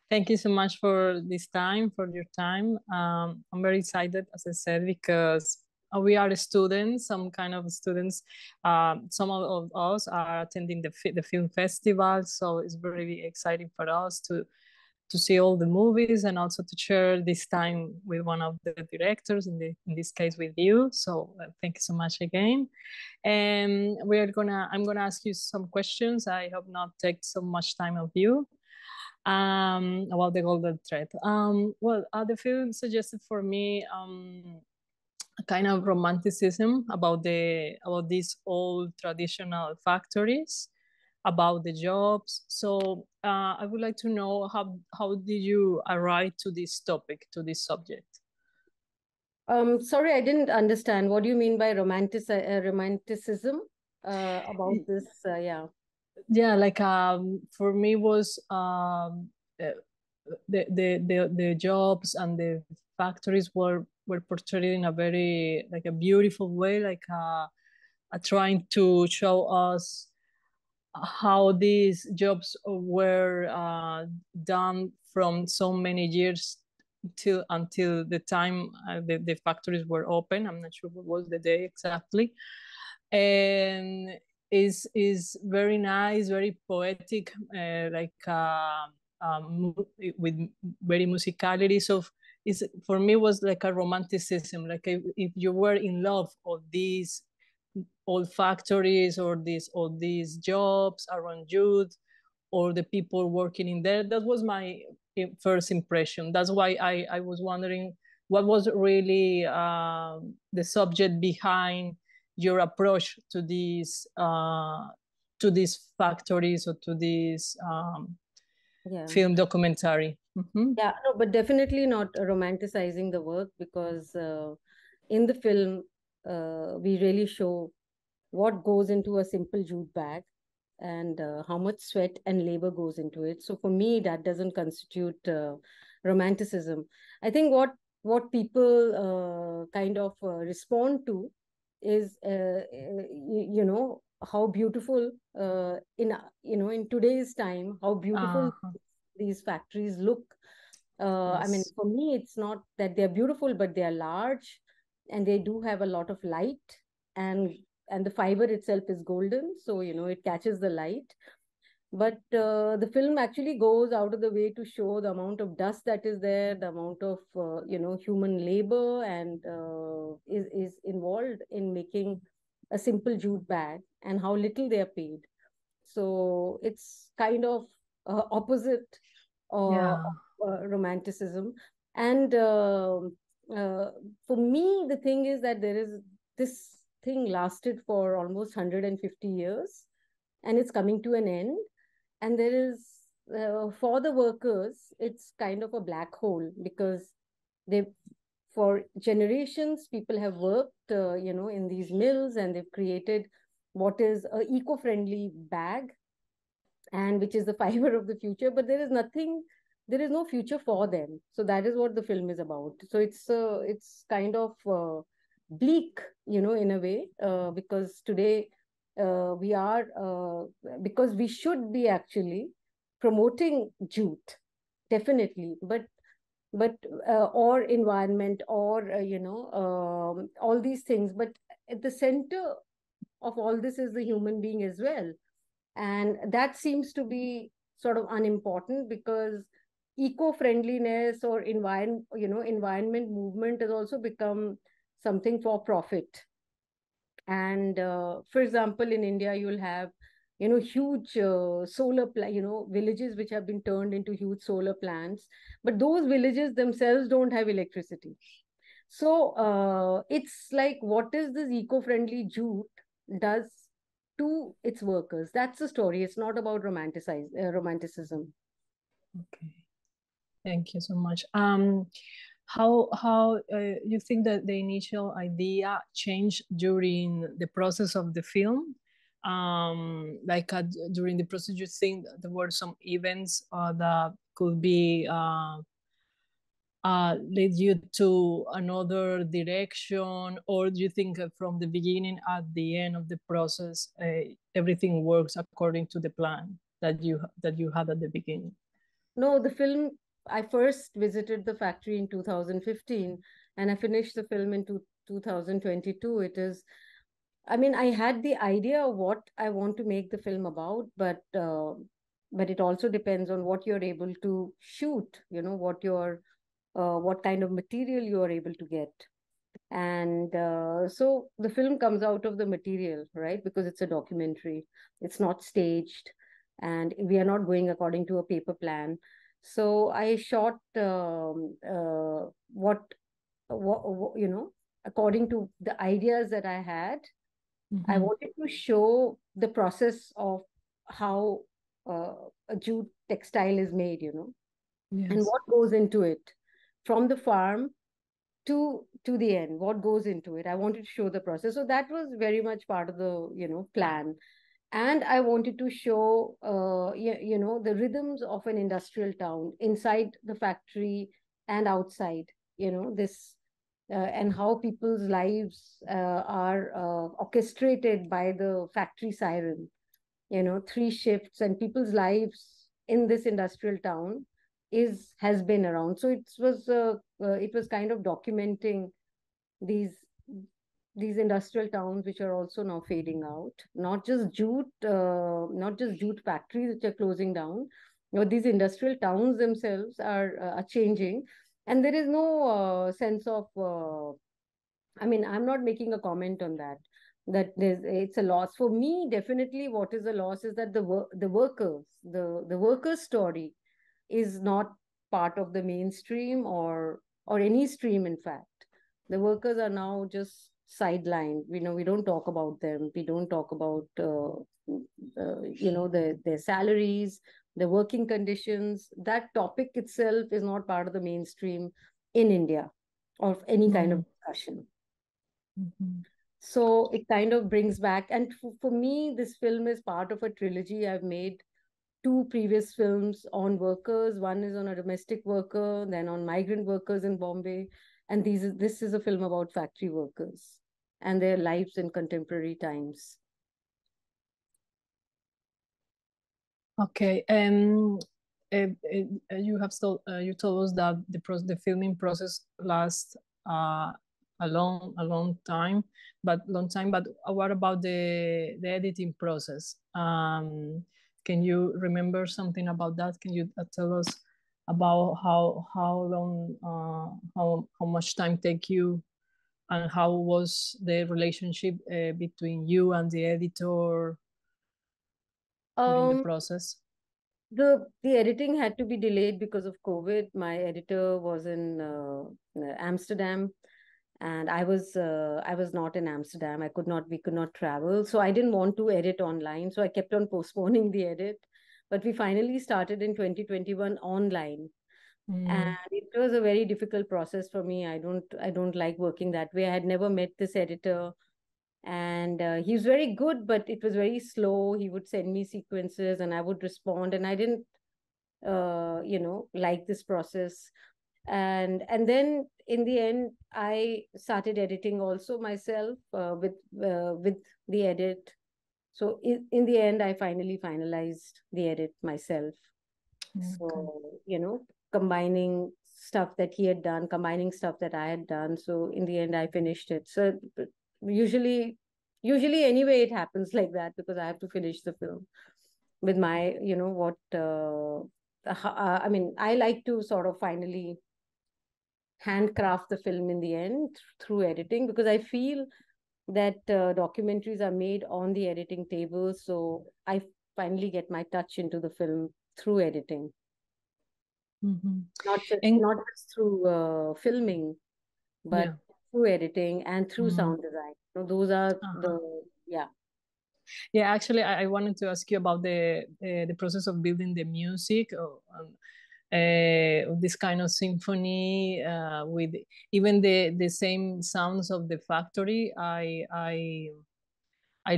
Thank you so much for this time, for your time. I'm very excited, as I said, because we are students, some kind of students. Some of us are attending the film festival, so it's very exciting for us to see all the movies and also to share this time with one of the directors, in this case with you. So thank you so much again. And I'm gonna ask you some questions. I hope not take so much time of you about the golden thread. The film suggested for me a kind of romanticism about these old traditional factories, about the jobs. So I would like to know how did you arrive to this topic, to this subject? Sorry, I didn't understand. What do you mean by romanticism about this? Yeah. Yeah, like for me was the jobs and the factories were portrayed in a very like a beautiful way, like trying to show us how these jobs were done from so many years until the time the factories were open. I'm not sure what was the day exactly, and is very nice, very poetic, with very musicality. So is for me was like a romanticism, like if you were in love of these old factories or these jobs around youth or the people working in there. That was my first impression. That's why I was wondering what was really the subject behind your approach to these factories or to this Yeah. film documentary. Mm-hmm. Yeah, no, but definitely not romanticizing the work, because in the film, we really show what goes into a simple jute bag, and how much sweat and labor goes into it. So for me, that doesn't constitute romanticism. I think what people kind of respond to is, how beautiful, in today's time, how beautiful Uh-huh. these factories look. I mean, Yes. for me, it's not that they're beautiful, but they are large, and they do have a lot of light, and the fiber itself is golden, so it catches the light. But the film actually goes out of the way to show the amount of dust that is there, the amount of human labor, and is involved in making a simple jute bag, and how little they are paid. So it's kind of opposite of Yeah. romanticism. And uh, for me, the thing is that this thing lasted for almost 150 years, and it's coming to an end. And there is, for the workers, it's kind of a black hole, because they, for generations, people have worked in these mills, and they've created what is a eco-friendly bag, and which is the fiber of the future. But there is no future for them. So that is what the film is about. So it's kind of bleak, in a way, because today, we are, because we should be actually promoting jute, definitely, but or environment, or all these things. But at the center of all this is the human being as well, and that seems to be sort of unimportant, because eco-friendliness or environment movement has also become something for profit. And for example, in India, you'll have huge villages which have been turned into huge solar plants, but those villages themselves don't have electricity. So it's like, what is this eco-friendly jute does to its workers? That's the story. It's not about romanticism. Okay. Thank you so much. How you think that the initial idea changed during the process of the film? During the process, you think that there were some events that could be lead you to another direction, or do you think from the beginning at the end of the process, everything works according to the plan that you had at the beginning? No, the film, I first visited the factory in 2015 and I finished the film in 2022. It is, I mean, I had the idea of what I want to make the film about, but it also depends on what you're able to shoot, you know, what kind of material you are able to get. And so the film comes out of the material, right? Because it's a documentary, it's not staged, and we are not going according to a paper plan. So I shot you know, according to the ideas that I had. I wanted to show the process of how a jute textile is made, you know, and Yes. what goes into it from the farm to the end, what goes into it. I wanted to show the process, so that was very much part of the, you know, plan. And I wanted to show you know, the rhythms of an industrial town inside the factory and outside, you know, this and how people's lives are orchestrated by the factory siren, you know, three shifts, and people's lives in this industrial town is has been around. So it was kind of documenting these these industrial towns which are also now fading out, not just jute factories which are closing down, but these industrial towns themselves are changing. And there is no sense of I mean, I'm not making a comment on that, that it's a loss. For me, definitely what is a loss is that the workers' story is not part of the mainstream or any stream, in fact. The workers are now just sidelined. We know we don't talk about them. We don't talk about you know, their salaries, their working conditions. That topic itself is not part of the mainstream in India of any kind of discussion. So it kind of brings back, and for me, this film is part of a trilogy. I've made two previous films on workers. One is on a domestic worker, then on migrant workers in Bombay. And this is a film about factory workers and their lives in contemporary times. Okay, you told us that the filming process lasts a long time, but what about the editing process? Can you remember something about that? Can you tell us about how long how much time take you, and how was the relationship between you and the editor during the Um, process? the editing had to be delayed because of COVID. My editor was in Amsterdam, and I was not in Amsterdam. We could not travel, so I didn't want to edit online. So I kept on postponing the edit, but we finally started in 2021 online, and it was a very difficult process for me. I don't like working that way. I had never met this editor, and he was very good, but it was very slow. He would send me sequences and I would respond, and I didn't you know, like this process. And then in the end I started editing also myself with the edit. So in the end I finally finalized the edit myself. Okay. So, you know, combining stuff that he had done, combining stuff that I had done, so in the end I finished it. So usually usually anyway it happens like that, because I have to finish the film with my, you know, what I mean, I like to sort of finally handcraft the film in the end through editing, because I feel that documentaries are made on the editing table. So I finally get my touch into the film through editing, And not just through filming, but yeah. through editing and through sound design. So those are Uh-huh. the, yeah. Yeah, actually, I wanted to ask you about the process of building the music, this kind of symphony with even the same sounds of the factory. I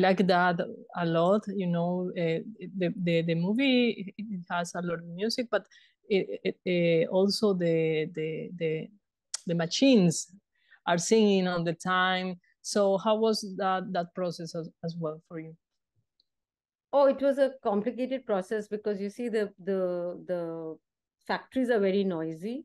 like that a lot. You know, the movie, it has a lot of music, but also the machines are singing all the time. So how was that process as well for you? Oh, it was a complicated process, because you see the factories are very noisy.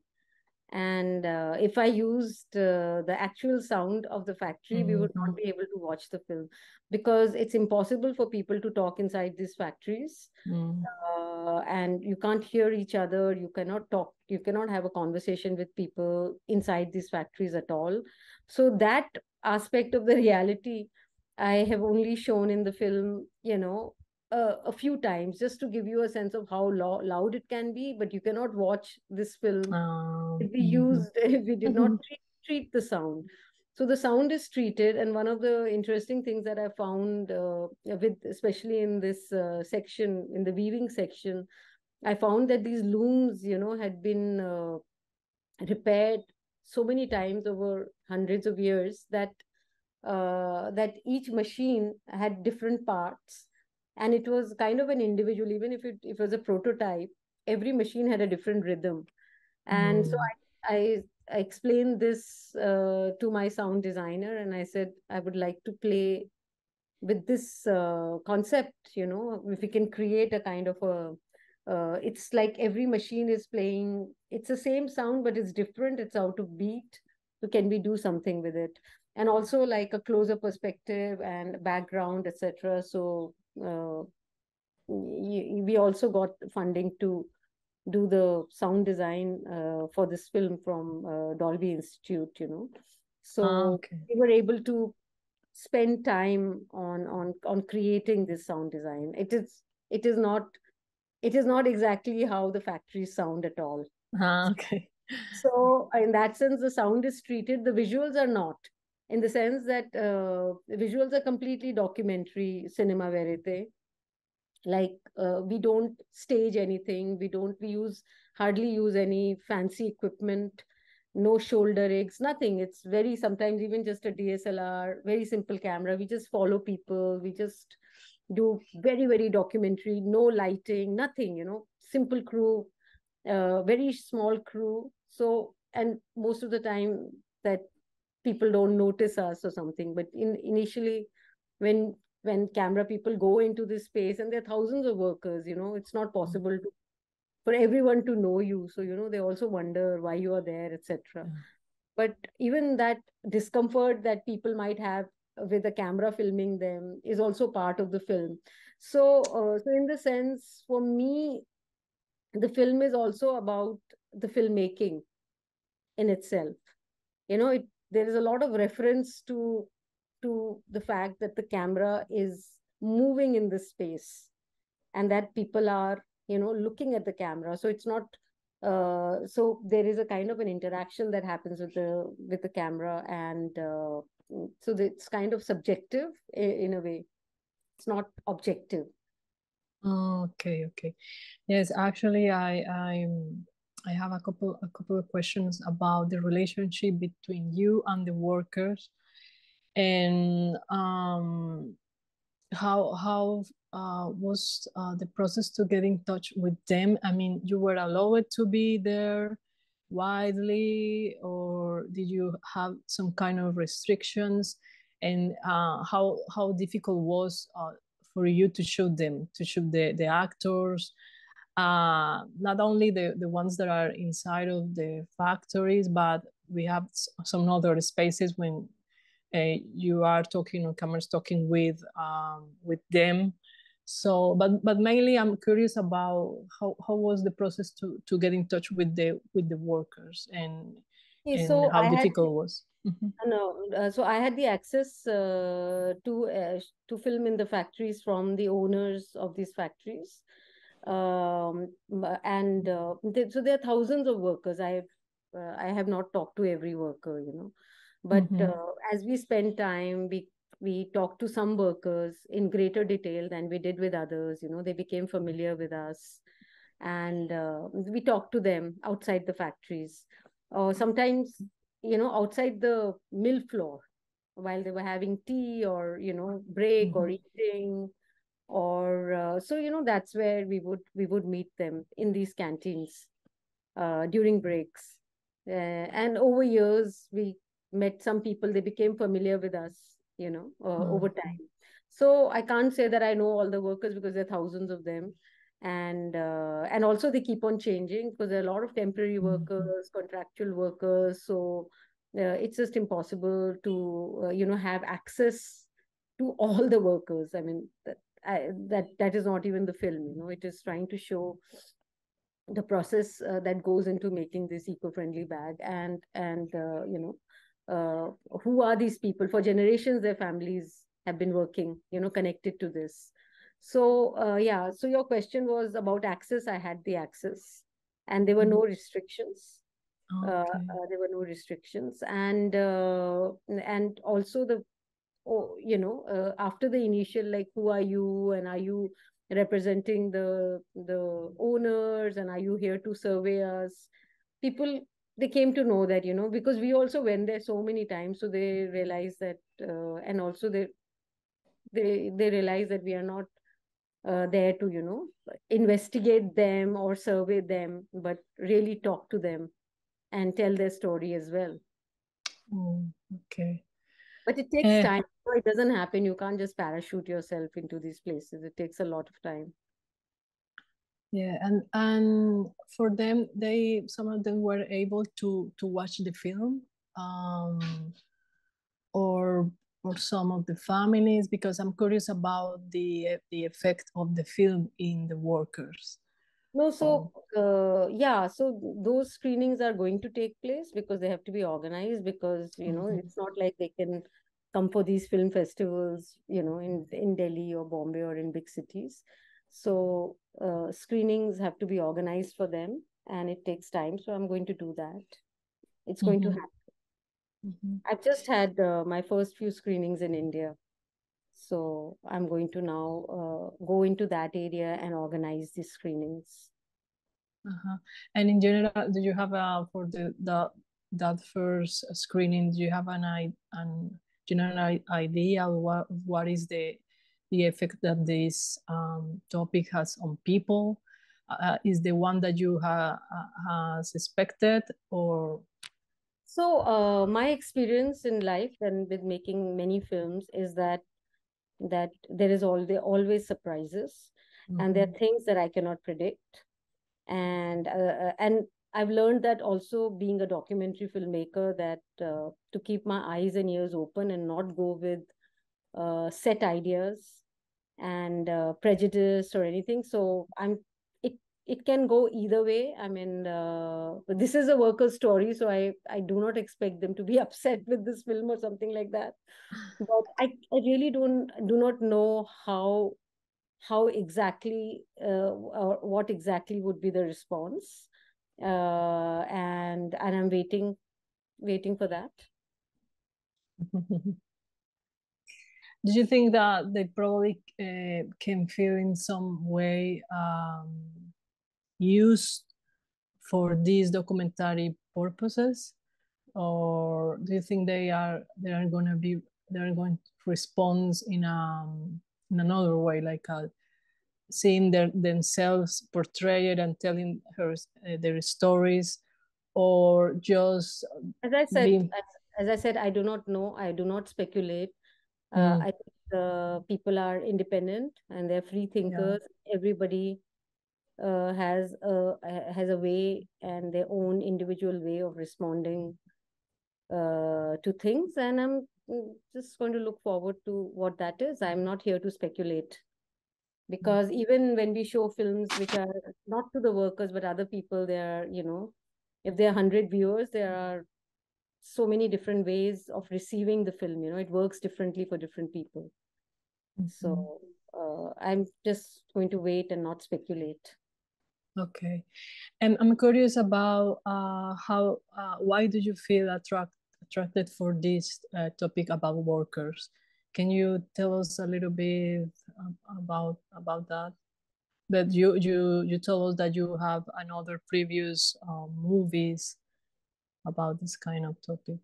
And if I used the actual sound of the factory, we would not be able to watch the film, because it's impossible for people to talk inside these factories. And you can't hear each other. You cannot talk. You cannot have a conversation with people inside these factories at all. So that aspect of the reality, I have only shown in the film, a few times, just to give you a sense of how loud it can be. But you cannot watch this film if we used, if we did not treat the sound. So the sound is treated. And one of the interesting things that I found, especially in this section, in the weaving section, I found that these looms, had been repaired so many times over hundreds of years, that each machine had different parts, and it was kind of an individual. Even if it was a prototype, every machine had a different rhythm. And so I explained this to my sound designer, and I said I would like to play with this concept. If we can create a kind of a, it's like every machine is playing, it's the same sound but it's different, it's out of beat. So can we do something with it? And also like a closer perspective and background, etc. So we also got funding to do the sound design for this film from Dolby Institute. So we were able to spend time on creating this sound design. It is not exactly how the factories sound at all. Okay. So in that sense, the sound is treated. The visuals are not, in the sense that the visuals are completely documentary cinema verite. Like we don't stage anything. We hardly use any fancy equipment. No shoulder rigs, nothing. It's very, sometimes even just a DSLR, very simple camera. We just follow people. We just do very, very documentary, no lighting, nothing, simple crew, very small crew. So, and most of the time that people don't notice us or something. But initially, when camera people go into this space, and there are thousands of workers, it's not possible for everyone to know you. So, they also wonder why you are there, etc. But even that discomfort that people might have with the camera filming them is also part of the film. So in the sense, for me, the film is also about the filmmaking in itself. There is a lot of reference to the fact that the camera is moving in this space, and that people are looking at the camera. So it's not so there is a kind of an interaction that happens with the camera. And so it's kind of subjective in a way. It's not objective. Okay. Yes, actually, I have a couple of questions about the relationship between you and the workers, and how was the process to get in touch with them? I mean, you were allowed to be there widely, or did you have some kind of restrictions? And how difficult was for you to shoot them, to shoot the actors, not only the ones that are inside of the factories, but we have some other spaces when you are talking on cameras, talking with them. So, but mainly I'm curious about how was the process to get in touch with the workers, and So how difficult it was. No, so I had the access to film in the factories from the owners of these factories. And so there are thousands of workers. I have not talked to every worker, but as we spend time, we talked to some workers in greater detail than we did with others. They became familiar with us, and we talked to them outside the factories, or sometimes outside the mill floor, while they were having tea, or break, or eating, or so that's where we would meet them, in these canteens during breaks. And over years we met some people. They became familiar with us, over time. So I can't say that I know all the workers, because there are thousands of them. and also they keep on changing because there are a lot of temporary workers, contractual workers. So it's just impossible to have access to all the workers. I mean, that is not even the film. It is trying to show the process that goes into making this eco-friendly bag, and who are these people. For generations their families have been working, connected to this. So yeah, so your question was about access. I had the access, and there were no restrictions. Okay. There were no restrictions, and also after the initial, like, who are you, and are you representing the owners, and are you here to survey us? People, they came to know that, because we also went there so many times, so they realized that, and also they realize that we are not there to investigate them or survey them, but really talk to them and tell their story as well. Oh, okay. But it takes time. It doesn't happen. You can't just parachute yourself into these places. It takes a lot of time. Yeah, and for them, some of them were able to watch the film, or some of the families, because I'm curious about the effect of the film in the workers. No, so yeah, so those screenings are going to take place because they have to be organized, because it's not like they can come for these film festivals, in Delhi or Bombay or in big cities. So screenings have to be organized for them, and it takes time. So I'm going to do that. It's going to happen. I've just had my first few screenings in India. So I'm going to now go into that area and organize these screenings. And in general, do you have for that first screening, do you have an general idea of what is the effect that this topic has on people? Is the one that you has expected, or? So my experience in life and with making many films is that there is always surprises, and there are things that I cannot predict, and I've learned that also, being a documentary filmmaker, that to keep my eyes and ears open and not go with set ideas and prejudice or anything. So it can go either way. I mean, this is a worker's story, so I do not expect them to be upset with this film or something like that. But I really do not know how exactly or what exactly would be the response, and I'm waiting for that. Do you think that they probably can feel in some way used for these documentary purposes, or do you think they are going to respond in another way, like seeing themselves portrayed and telling their stories, or just As I said, being? as I said, I do not know. I do not speculate. I think people are independent and they're free thinkers. Yeah. Everybody has a way and their own individual way of responding to things, and I'm just going to look forward to what that is. I'm not here to speculate, because even when we show films which are not to the workers but other people, there are, if there are 100 viewers, there are so many different ways of receiving the film. It works differently for different people. So I'm just going to wait and not speculate. Okay. And I'm curious about why do you feel attracted for this topic about workers? Can you tell us a little bit about that? That you told us that you have another previous movies about this kind of topic.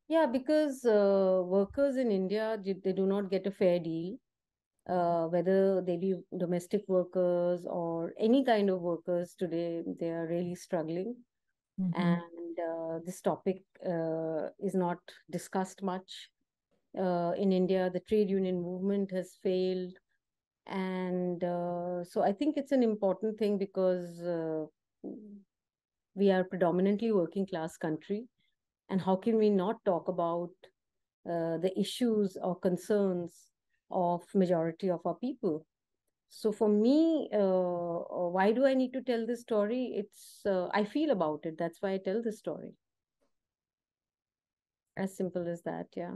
Yeah, because workers in India, they do not get a fair deal, whether they be domestic workers or any kind of workers today. They are really struggling. And this topic is not discussed much in India. The trade union movement has failed, And so I think it's an important thing because we are predominantly working class country, and how can we not talk about the issues or concerns of majority of our people? So for me, why do I need to tell this story? It's I feel about it. That's why I tell this story. As simple as that, yeah.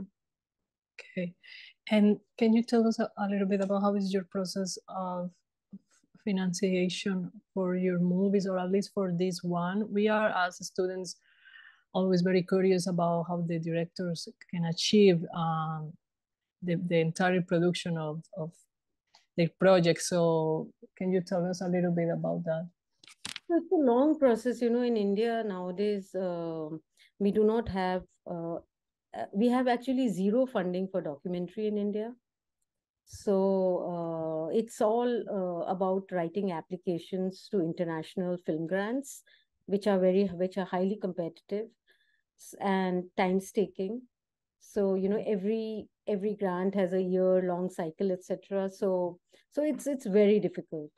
Okay. And can you tell us a little bit about how is your process of financiation for your movies, or at least for this one? We are, as students, always very curious about how the directors can achieve the entire production of their project. So can you tell us a little bit about that? It's a long process, you know. In India nowadays, we do not have, we have actually zero funding for documentary in India. So it's all about writing applications to international film grants, which are highly competitive and time-taking. So you know, every grant has a year-long cycle, etc. So it's very difficult.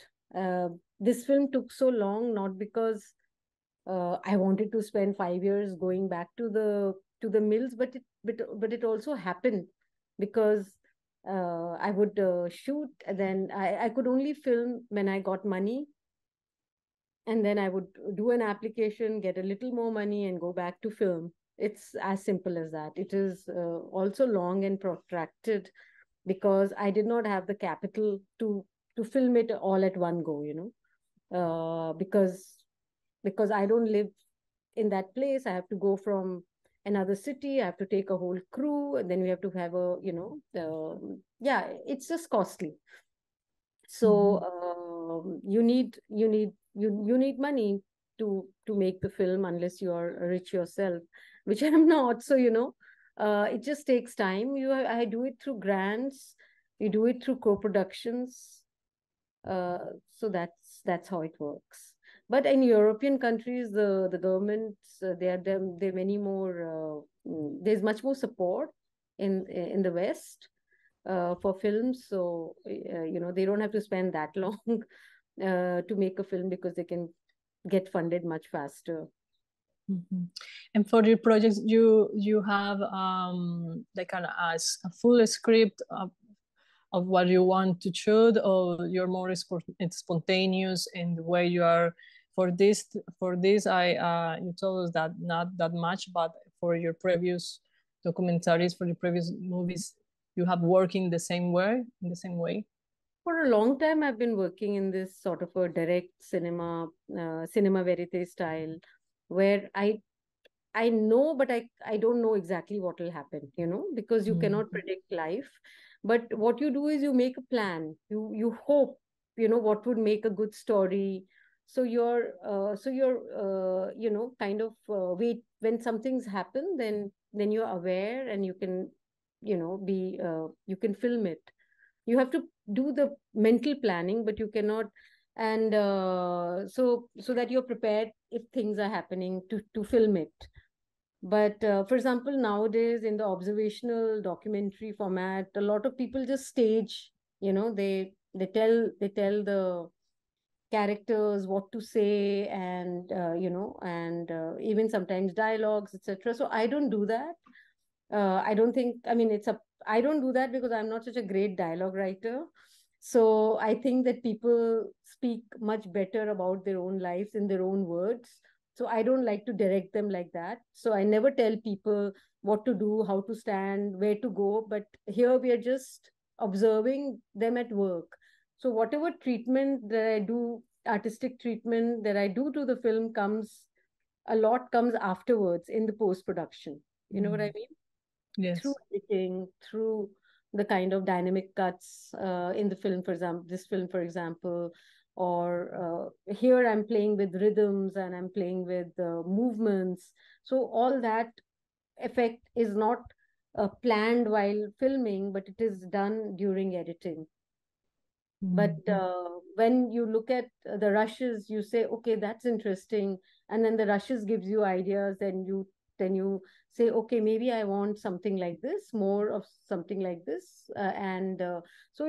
This film took so long not because I wanted to spend 5 years going back to the mills, but it also happened because I would shoot, and then I could only film when I got money, and then I would do an application, get a little more money, and go back to film. It's as simple as that. It is also long and protracted because I did not have the capital to film it all at one go, you know, because I don't live in that place. I have to go from another city. I have to take a whole crew, and then we have to have a, you know, yeah, it's just costly. So you need money to make the film, unless you are rich yourself, which I'm not. So you know, it just takes time. I do it through grants. You do it through co-productions. So that's how it works. But in European countries, the governments, they're many more. There's much more support in the West for films. So you know, they don't have to spend that long to make a film because they can get funded much faster. And for your projects, you have like a full script of what you want to shoot, or you're more spontaneous in the way you are? For this, you told us that not that much, but for your previous documentaries, for your previous movies, you have worked in the same way. For a long time, I've been working in this sort of a direct cinema verite style, where I know, but I don't know exactly what will happen, you know, because you cannot predict life. But what you do is you make a plan. You hope, you know, what would make a good story. So you're you know, kind of wait when some things happen, then you're aware, and you can, you know, be you can film it. You have to do the mental planning, but you cannot. And so that you're prepared if things are happening to film it. But for example, nowadays in the observational documentary format, a lot of people just stage, you know, they tell the characters what to say, and you know, and even sometimes dialogues, etc. So I don't do that. I don't think, I mean, I don't do that because I'm not such a great dialogue writer. So I think that people speak much better about their own lives in their own words. So I don't like to direct them like that. So I never tell people what to do, how to stand, where to go. But here we are just observing them at work. So whatever treatment that I do, artistic treatment that I do to the film, a lot comes afterwards in the post production. You know what I mean? Through Yes. editing, through the kind of dynamic cuts in the film, for example, this film, for example, or here I'm playing with rhythms and I'm playing with movements. So all that effect is not planned while filming, but it is done during editing. But when you look at the rushes, you say, okay, that's interesting. And then the rushes gives you ideas, and then you say, okay, maybe I want something like this, more of something like this, and so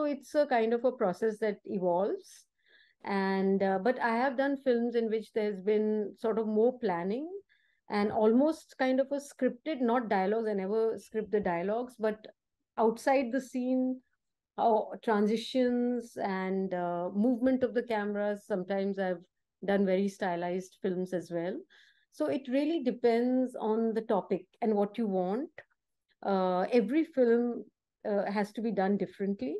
it's a kind of a process that evolves. And but I have done films in which there's been sort of more planning and almost kind of a scripted, not dialogues, I never script the dialogues, but outside the scene, how transitions and movement of the cameras. Sometimes I've done very stylized films as well. So it really depends on the topic and what you want. Every film has to be done differently.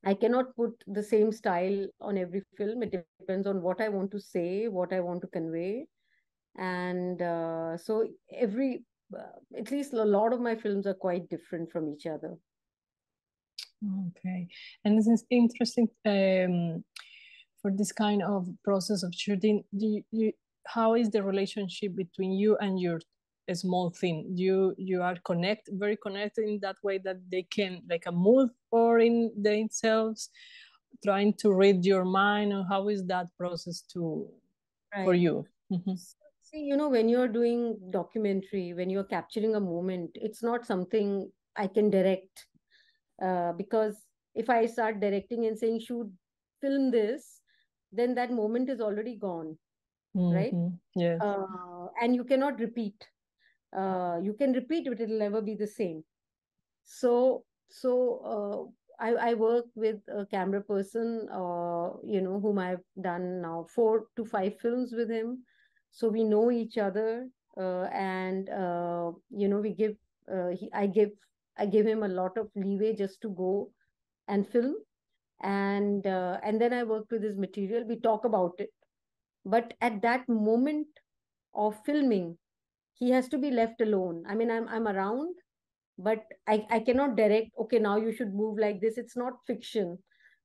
I cannot put the same style on every film. It depends on what I want to say, what I want to convey. And so at least a lot of my films are quite different from each other. Okay, and this is interesting for this kind of process of shooting. How is the relationship between you and your small thing? You are very connected in that way that they can like a move or in themselves, trying to read your mind, or how is that process for you? See, when you're doing documentary, when you're capturing a moment, it's not something I can direct. Because if I start directing and saying, shoot, film this, then that moment is already gone, right? Yes. And you cannot repeat. You can repeat, but it'll never be the same. So I work with a camera person, whom I've done now 4 to 5 films with him. So we know each other, and we give. I give him a lot of leeway just to go and film, and then I work with his material. We talk about it, but at that moment of filming, he has to be left alone. I mean, I'm around, but I cannot direct, okay, now you should move like this. It's not fiction.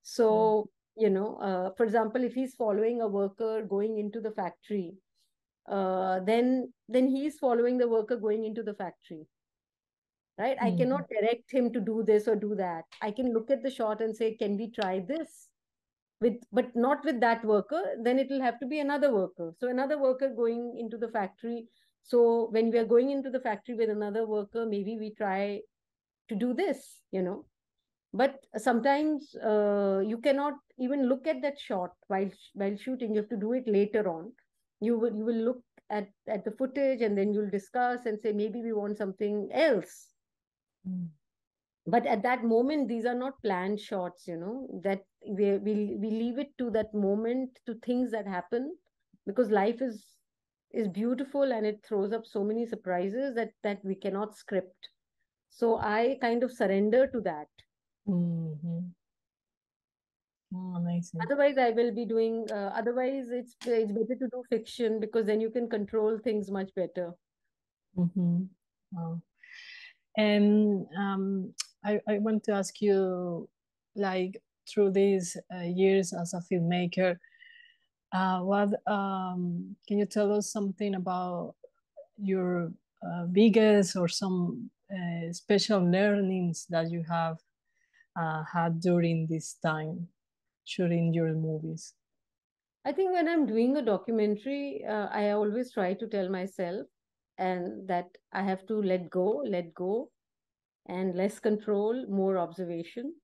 So for example, if he's following a worker going into the factory, then he's following the worker going into the factory, right? I cannot direct him to do this or do that. I can look at the shot and say, can we try this but not with that worker? Then it will have to be another worker, so another worker going into the factory. So when we are going into the factory with another worker, maybe we try to do this, but sometimes you cannot even look at that shot while shooting. You have to do it later on. You will look at the footage, and then you'll discuss and say, maybe we want something else. But at that moment, these are not planned shots, that we leave it to that moment, to things that happen, because life is beautiful, and it throws up so many surprises that we cannot script. So I kind of surrender to that. Oh, amazing. Otherwise, I will be doing. Otherwise, it's better to do fiction, because then you can control things much better. Wow. And I want to ask you, like through these years as a filmmaker, what can you tell us something about your biggest or some special learnings that you have had during this time shooting your movies? I think when I'm doing a documentary, I always try to tell myself and that I have to let go, and less control, more observation,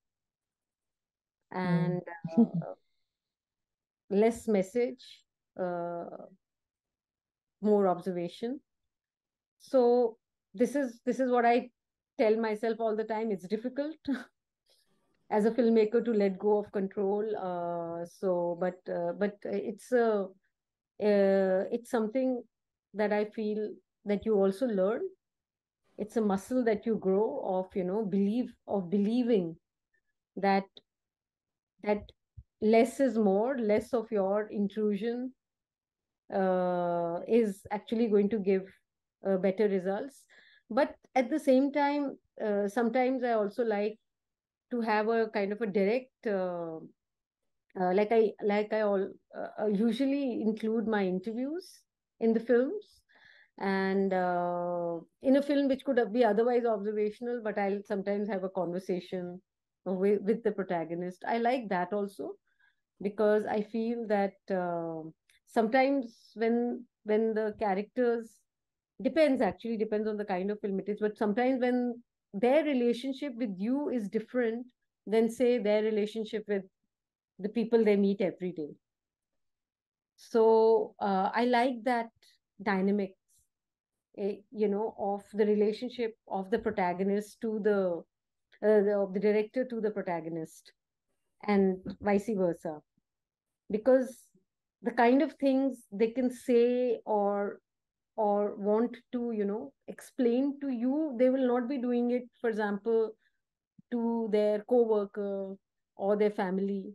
and less message, more observation. So this is what I tell myself all the time. It's difficult as a filmmaker to let go of control. But it's something that I feel that you also learn. It's a muscle that you grow of, believing that less is more, less of your intrusion is actually going to give better results. But at the same time, sometimes I also like to have a kind of a direct, usually include my interviews in the films, and in a film which could be otherwise observational, but I'll sometimes have a conversation with the protagonist. I like that also, because I feel that sometimes when the characters Depends, actually depends on the kind of film it is. But sometimes when their relationship with you is different than, say, their relationship with the people they meet every day. So I like that dynamics, of the relationship of the protagonist to of the director to the protagonist, and vice versa. Because the kind of things they can say or want to, explain to you, they will not be doing it, for example, to their co-worker or their family,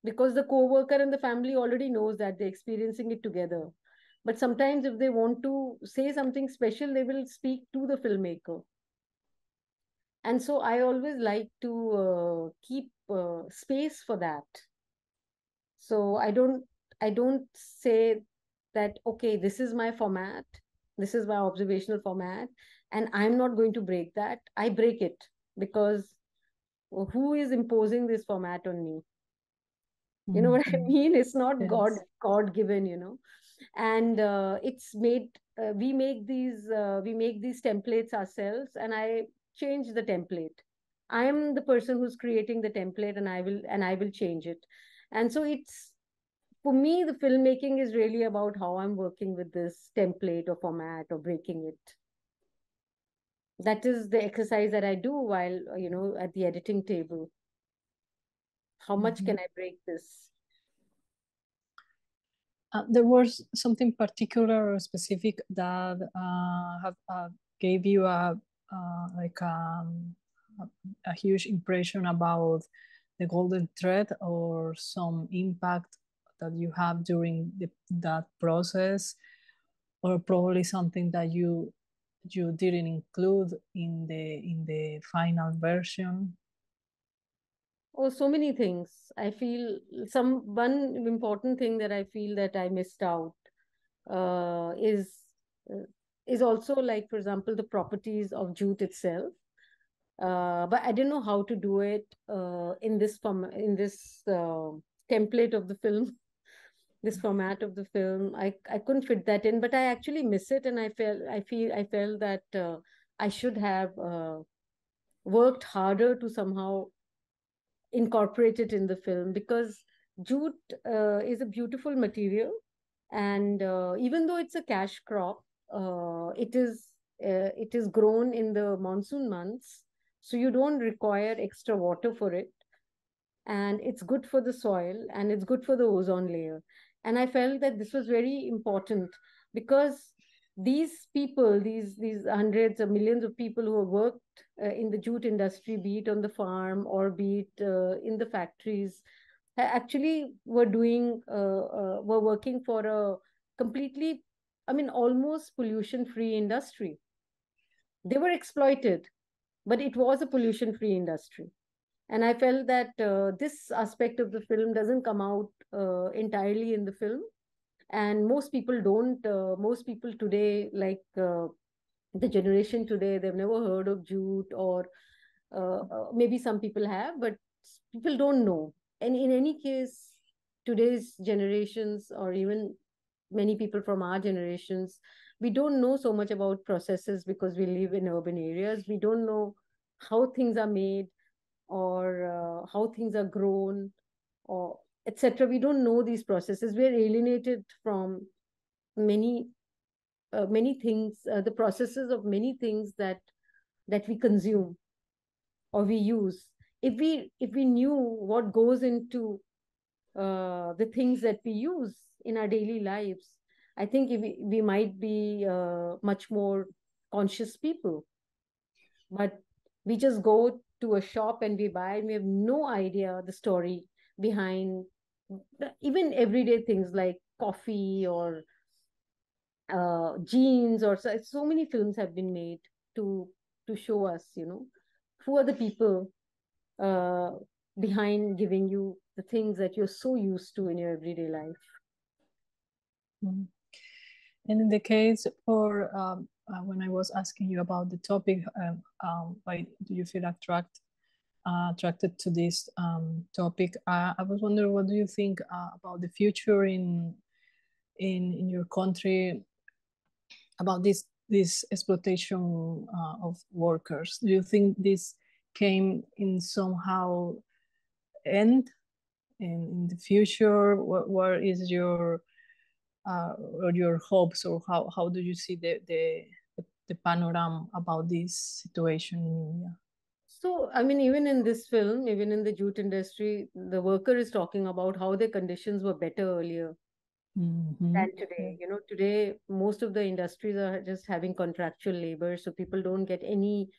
because the co-worker and the family already knows that they're experiencing it together. But sometimes if they want to say something special, they will speak to the filmmaker. And so I always like to keep space for that. So I don't say that, okay, this is my format, this is my observational format, and I'm not going to break that. I break it, because who is imposing this format on me? You know what I mean? It's not Yes. God given, and it's made we make these templates ourselves, and I change the template. I am the person who's creating the template, and I will change it. And so it's, for me, the filmmaking is really about how I'm working with this template or format or breaking it. That is the exercise that I do while, at the editing table. How much can I break this? There was something particular or specific that have gave you like a huge impression about the golden thread, or some impact that you have during that process, or probably something that you didn't include in the final version? Oh, so many things. I feel one important thing that I feel that I missed out uh, is uh, is also, like, for example, the properties of jute itself. But I didn't know how to do it in this template of the film, this format of the film. I couldn't fit that in, but I actually miss it, and I felt that I should have worked harder to somehow incorporate it in the film, because jute is a beautiful material, and even though it's a cash crop, it is grown in the monsoon months, so you don't require extra water for it, and it's good for the soil, and it's good for the ozone layer. And I felt that this was very important, because these people, these hundreds of millions of people who have worked in the jute industry, be it on the farm or be it in the factories, actually were working for a completely, I mean, almost pollution free industry. They were exploited, but it was a pollution free industry. And I felt that this aspect of the film doesn't come out entirely in the film, and most people today, like the generation today, they've never heard of jute, or maybe some people have, but people don't know. And in any case, today's generations, or even many people from our generations, we don't know so much about processes, because we live in urban areas. We don't know how things are made, or how things are grown, or etc. We don't know these processes. We are alienated from many many things, the processes of many things that we consume or we use. If we knew what goes into the things that we use in our daily lives, I think we might be much more conscious people. But we just go to a shop and we buy, and we have no idea the story behind even everyday things like coffee or jeans, or so many films have been made to show us, who are the people uh, behind giving you the things that you're so used to in your everyday life. Mhm. And in the case for when I was asking you about the topic, why do you feel attracted to this topic? I was wondering, what do you think about the future in your country, about this this exploitation of workers? Do you think this came in somehow end in the future? What is your or your hopes, or how do you see the panorama about this situation in India? So, I mean, even in this film, even in the jute industry, the worker is talking about how their conditions were better earlier than Yeah. today. You know, today most of the industries are just having contractual labor, so people don't get any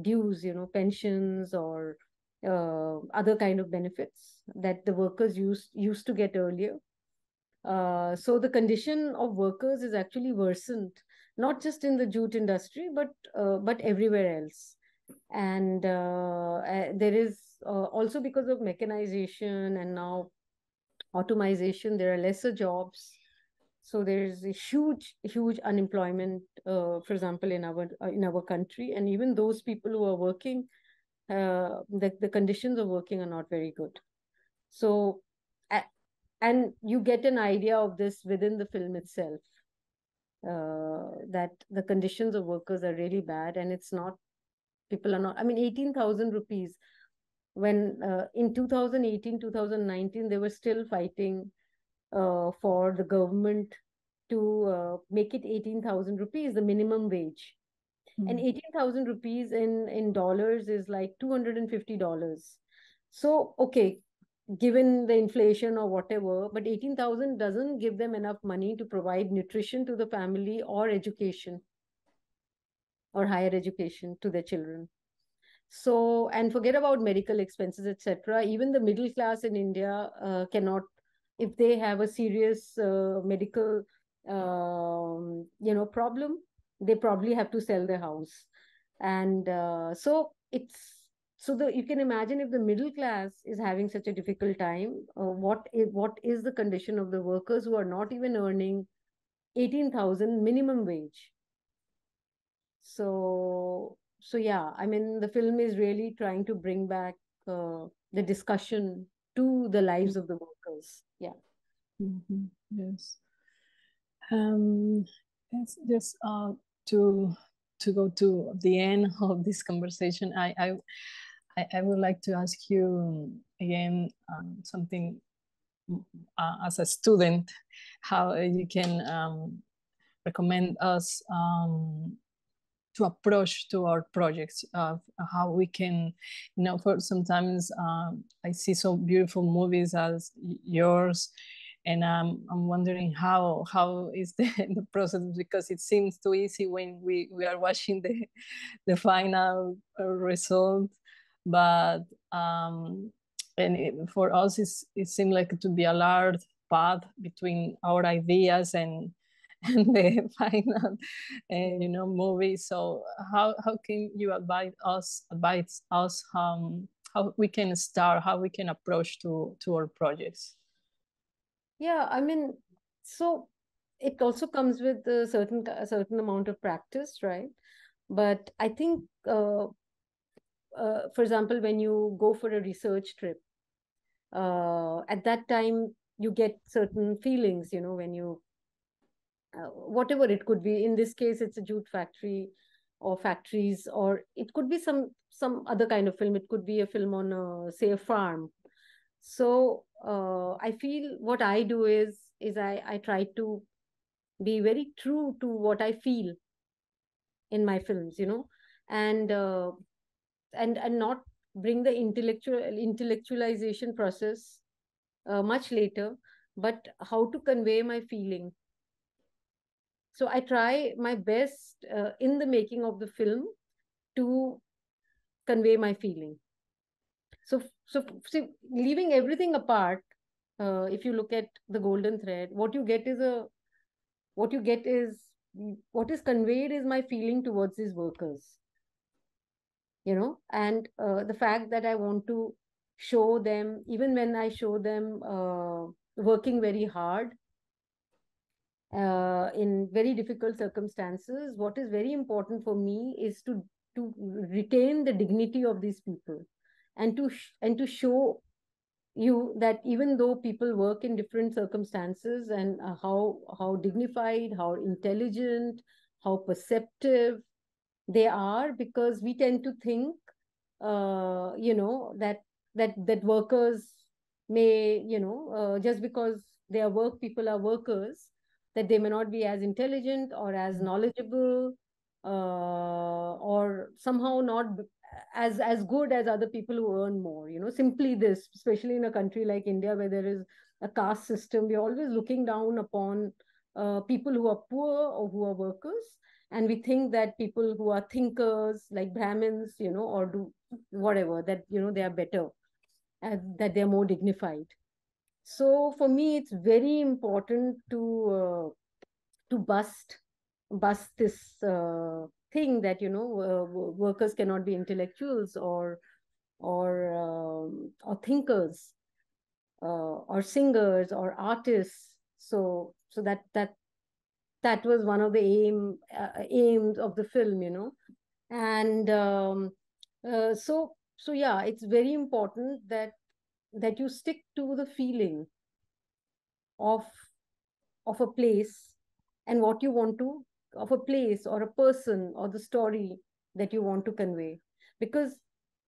dues, you know, pensions or other kind of benefits that the workers used to get earlier. So the condition of workers is actually worsened, not just in the jute industry, but everywhere else. And there is also, because of mechanization and now automation, there are lesser jobs. So there is a huge unemployment, for example, in our country. And even those people who are working, the conditions of working are not very good. So, and you get an idea of this within the film itself, that the conditions of workers are really bad, and it's not, people are not, I mean, 18,000 rupees, when in 2018, 2019, they were still fighting for the government to make it 18,000 rupees, the minimum wage. And 18,000 rupees in dollars is like $250. So, okay, given the inflation or whatever, but 18,000 doesn't give them enough money to provide nutrition to the family or education or higher education to their children. So, and forget about medical expenses, etc. Even the middle class in India cannot, if they have a serious medical, problem, they probably have to sell their house. And so you can imagine, if the middle class is having such a difficult time, what is the condition of the workers who are not even earning 18,000 minimum wage? So yeah, I mean, the film is really trying to bring back the discussion to the lives of the workers. Yeah. Yes. Yes, just to go to the end of this conversation, I would like to ask you again something as a student, how you can recommend us to approach to our projects, how we can, for sometimes I see so beautiful movies as yours, and I'm wondering how is the process, because it seems too easy when we are watching the final result, but for us it seemed like to be a large path between our ideas and the final movie. So how can you advise us how we can start, how we can approach to our projects? Yeah, I mean, so it also comes with a certain amount of practice, right? But I think, for example, when you go for a research trip, at that time you get certain feelings, when you whatever it could be. In this case, it's a jute factory or factories, or it could be some other kind of film. It could be a film on say a farm. So I feel what I do is I try to be very true to what I feel in my films, and and not bring the intellectualization process much later, but how to convey my feeling. So I try my best in the making of the film to convey my feeling. So leaving everything apart, if you look at the golden thread, what you get is what is conveyed is my feeling towards these workers, and the fact that I want to show them, even when I show them working very hard in very difficult circumstances, what is very important for me is to retain the dignity of these people, and to show you that even though people work in different circumstances, and how dignified, how intelligent, how perceptive they are, because we tend to think, that workers may, just because they are people are workers, that they may not be as intelligent or as knowledgeable, or somehow not as good as other people who earn more. Simply this, especially in a country like India, where there is a caste system, we're always looking down upon people who are poor or who are workers, and we think that people who are thinkers like Brahmins, or do whatever, that they are better, and that they're more dignified. So for me, it's very important to bust this thing that workers cannot be intellectuals or thinkers, or singers or artists. So that was one of the aims of the film, and so yeah, it's very important that you stick to the feeling of a place, and what you want to, of a place or a person or the story that you want to convey. Because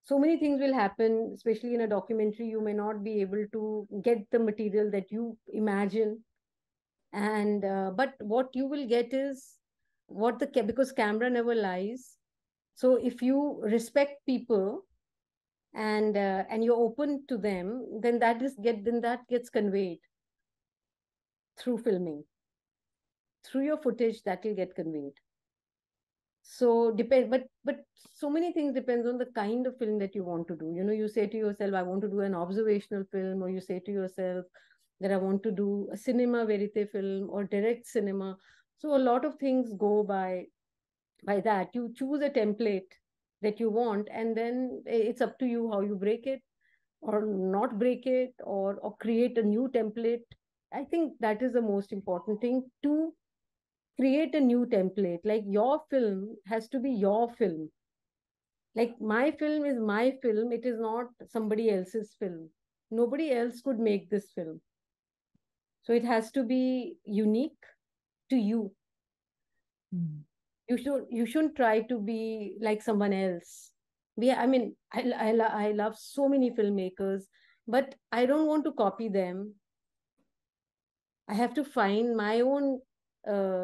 so many things will happen, especially in a documentary. You may not be able to get the material that you imagine, and but what you will get is because camera never lies. So if you respect people, and you're open to them, then that gets conveyed through filming, through your footage, that will get conveyed. So but so many things depends on the kind of film that you want to do. You say to yourself, I want to do an observational film, or you say to yourself that I want to do a cinema verite film or direct cinema. So a lot of things go by that. You choose a template that you want, and then it's up to you how you break it or not break it, or create a new template. I think that is the most important thing, to create a new template. Like, your film has to be your film. Like, my film is my film, it is not somebody else's film. Nobody else could make this film, so it has to be unique to you. You shouldn't try to be like someone else. I love so many filmmakers, but I don't want to copy them. I have to find my own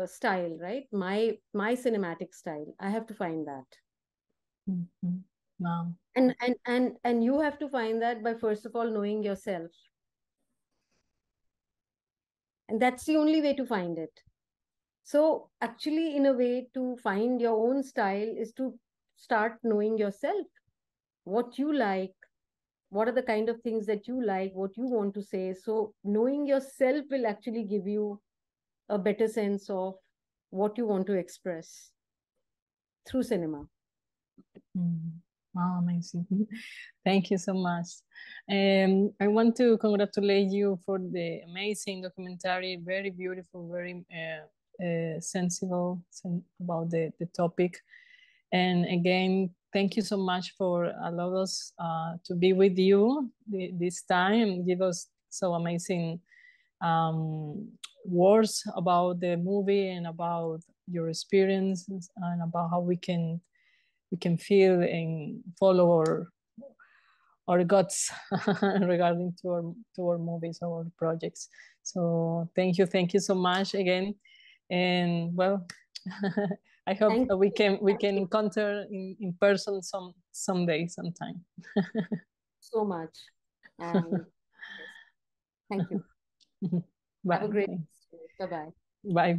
style, right? My cinematic style. I have to find that. Mm-hmm. Wow. And you have to find that by, first of all, knowing yourself. And that's the only way to find it. So actually, in a way, to find your own style is to start knowing yourself, what you like, what are the kind of things that you like, what you want to say. So knowing yourself will actually give you a better sense of what you want to express through cinema. Wow, amazing. Thank you so much. I want to congratulate you for the amazing documentary, very beautiful, very sensible about the topic. And again, thank you so much for allowing us to be with you this time, give us so amazing words about the movie and about your experiences and about how we can feel and follow our guts regarding to our movies, our projects. So thank you so much again, and well, I hope we can encounter in person someday, sometime. So much, and yes. Thank you. Bye. Have a great day. Bye bye. Bye.